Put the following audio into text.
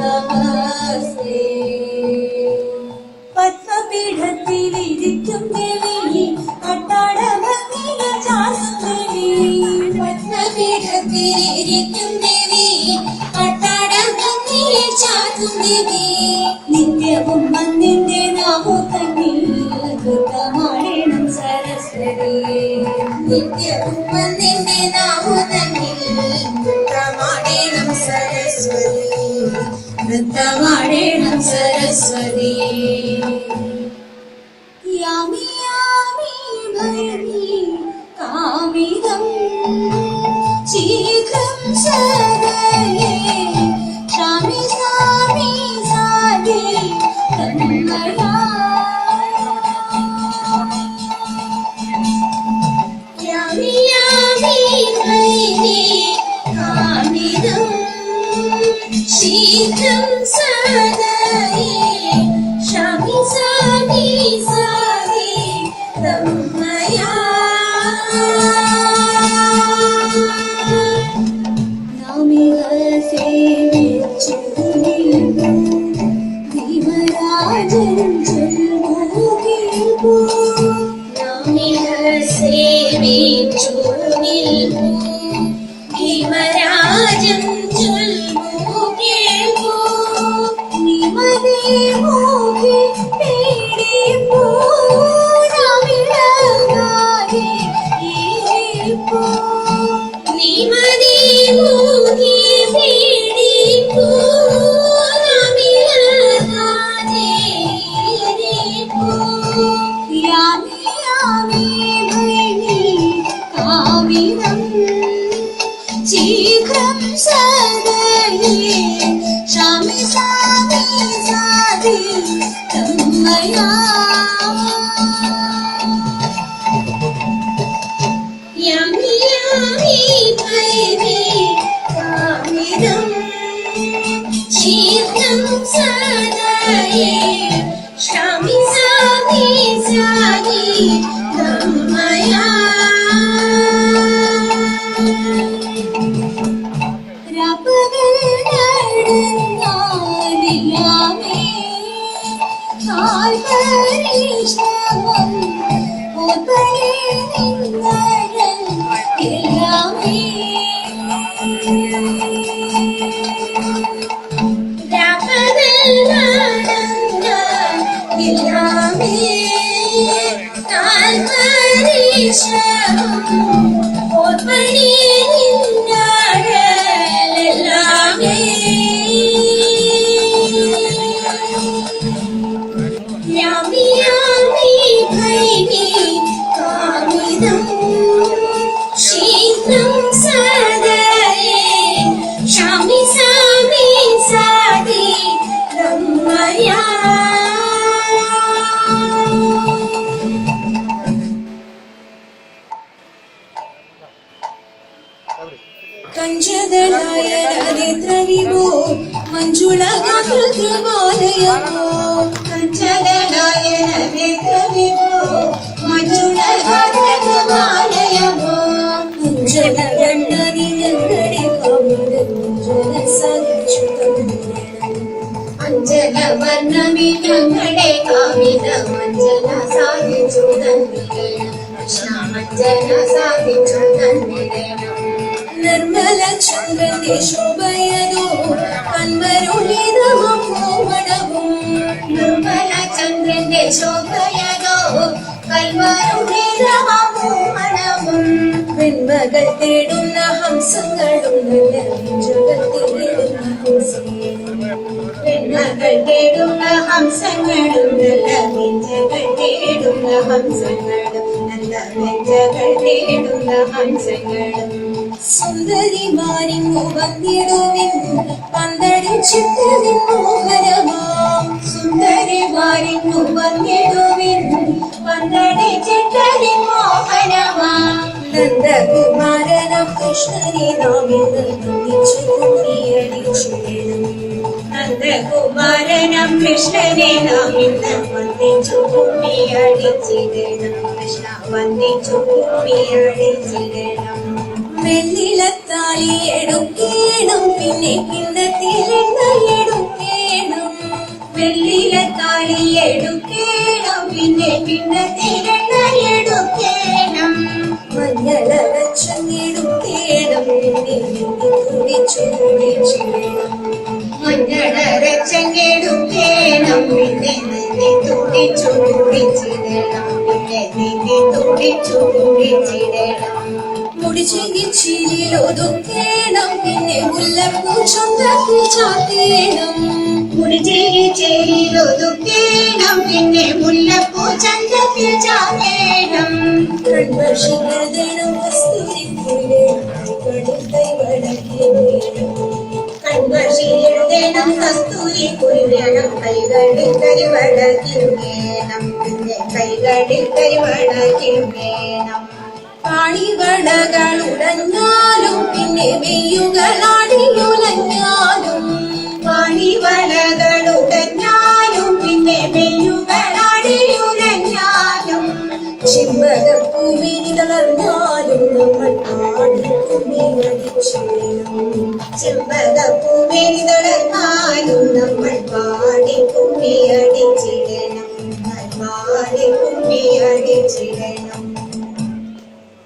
നമസ്തേ. പത്മപീഠത്തിലിരിക്കും ദേവി പട്ടാടഭംഗിയ ചാർത്തും ദേവി. പത്മപീഠത്തിലിരിക്കും ദേവി പട്ടാടഭംഗിയ ചാർത്തും ദേവി. നിത്യവും മന്നിന്റെ നാമു തന്നിൽ നൃത്തമാടേണം സരസ്വതി. നിത്യവും മന്നിന്റെ നാമു തന്നിൽ നൃത്തമാടേണം സരസ്വതി. നൃത്തമാടേണം സരസ്വതി. യാമി യാമി ഭരണി കാമിതം ശീഘ്രം സദയേ ക്ഷാമി സാമി സാധി തന്മയാ. യാമി യാമി ഭരണി കാമിതം ശീഘ്രം സദയേ ക്ഷാമി സാമി സാധി തന്മയാ. നാമിക സേവിച്ചു ധീമരാജൻ ചൊല്ലു കേൾപ്പൂ. നാമിക സേവിച്ചു നിൽപ്പൂ ഭീമരാജൻ ചൊല്ലു കേൾപ്പൂ. നിമതേ മോഹി പേടിപ്പൂ നാമിഴങ്ങാതെ ഏപ്പൂ. നിമതേ മോഹി പേടിപ്പൂ നാമിഴങ്ങാതെ ഏപ്പൂ. യാമി യാമി ഭരണി കാമിതം ശീഘ്രം സദയേ ക്ഷാമി സാമി സാധി തന്മയാ. യാമി യാമി ഭരണി കാമിതം ശീഘ്രം സദയേ ക്ഷാമി സാമി സാധി തന്മയാ. രാപ്പകൽ നടന്നാലിയാമേ കാൽപരീക്ഷണം ഓർപ്പണേ നിന്നഴൽ എല്ലാമേ. രാപ്പകൽ നടന്നാലിയാമേ കാൽപരീക്ഷണം ഓർപ്പണേ നിന്നഴൽ എല്ലാമേ. യാമി യാമി ഭരണി കാമിതം ശീഘ്രം സദയേ ക്ഷാമി സാമി സാധി തന്മയാ. കഞ്ചദളായനദിത്രവിഭോ മഞ്ജുളഗാതൃമാലയമോ. കഞ്ചദളായനദിത്രവിഭോ മഞ്ജുളഗാതൃമാലയമോ. അഞ്ജനഗണ്ണനി ഞങ്ങളുടെ കമലഞ്ജന സാധിച്ചു തന്നിടണം. അഞ്ജനവർണ്ണമി ഞങ്ങളുടെ കാമിതമഞ്ജന സാധിച്ചു തന്നിടണം. കൃഷ്ണമഞ്ജന സാധിച്ചു തന്നിടണം. നിർമ്മല ചന്ദ്രന്റെ ശോഭയതോ കൽമരുളിതമോമണവും. നിർമ്മല ചന്ദ്രന്റെ ശോഭയതോ കൽമരുളിതമോമണവും. വെൺമകൾ തേടുന്ന ഹംസങ്ങളും നല്ല ജഗത്തിലിടുന്ന ഹംസങ്ങളും. വെൺമകൾ തേടുന്ന ഹംസങ്ങളും നല്ല നെഞ്ചകൾ തേടുന്ന ഹംസങ്ങളും. നല്ല നെഞ്ചകൾ തേടുന്ന ഹംസങ്ങളും. സുന്ദരിമാരിങ്ങു വന്നിടുവിൻ പന്തടിച്ചിട്ടതിൻ മോഹനമാം. സുന്ദരിമാരിങ്ങു വന്നിടുവിൻ പന്തടിച്ചിട്ടതിൻ മോഹനമാം. നന്ദകുമാരനം കൃഷ്ണനെ നാം ഇന്ന് വന്ദിച്ചു കുമ്മിയടിച്ചിടണം. നന്ദകുമാരനം കൃഷ്ണനെ നാം ഇന്ന് വന്ദിച്ചു കുമ്മിയടിച്ചിടണം. കൃഷ്ണ വന്ദിച്ചു കുമ്മിയടിച്ചിടണം. വെള്ളിലത്താലി എടുക്കേണം പിന്നെ കിണ്ണത്തിലെണ്ണ എടുക്കേണം വെള്ളിലത്താലി എടുക്കേണം പിന്നെ കിണ്ണത്തിലെണ്ണ എടുക്കേണം മഞ്ഞളരച്ചെടുക്കേണം പിന്നെ തുടിച്ചുടിച്ചിടണം മഞ്ഞളരച്ചെടുക്കേണം പിന്നെ തുടിച്ചുടിച്ചിടണം പിന്നെ തുടിച്ചുടിച്ചിടണം മുടിച്ചിരിച്ചിരിലൊതുക്കേണം പിന്നെ മുല്ലപ്പൂ ചന്തത്തിൽ ചാത്തേണം മുടിച്ചിരിച്ചിരിലൊതുക്കേണം പിന്നെ മുല്ലപ്പൂ ചന്തത്തിൽ ചാത്തേണം കൺമഷി എഴുതണം കൺമഷി എഴുതണം കസ്തൂരി കുരുവേണം കൈകളിൽ കരിവടക്കിടുകേണം പിന്നെ കൈകളിൽ കരിവടക്കിടുകേണം പാണിവളകളുടഞ്ഞാലും പിന്നെ മെയ്യുകളാടിയുലഞ്ഞാലും പാണിവളകളുടഞ്ഞാലും പിന്നെ മെയ്യുകളാടിയുലഞ്ഞാലും ചിമ്മകപ്പൂവിനി തളർന്നാലും നമ്മൾ പാടിക്കുമ്മിയടിച്ചിടണം ചെമ്പകപ്പൂവിനി തളർന്നാലും നമ്മൾ പാടിക്കുമ്മിയടിച്ചിടണം പാടിക്കുമ്മിയടിച്ചിടണം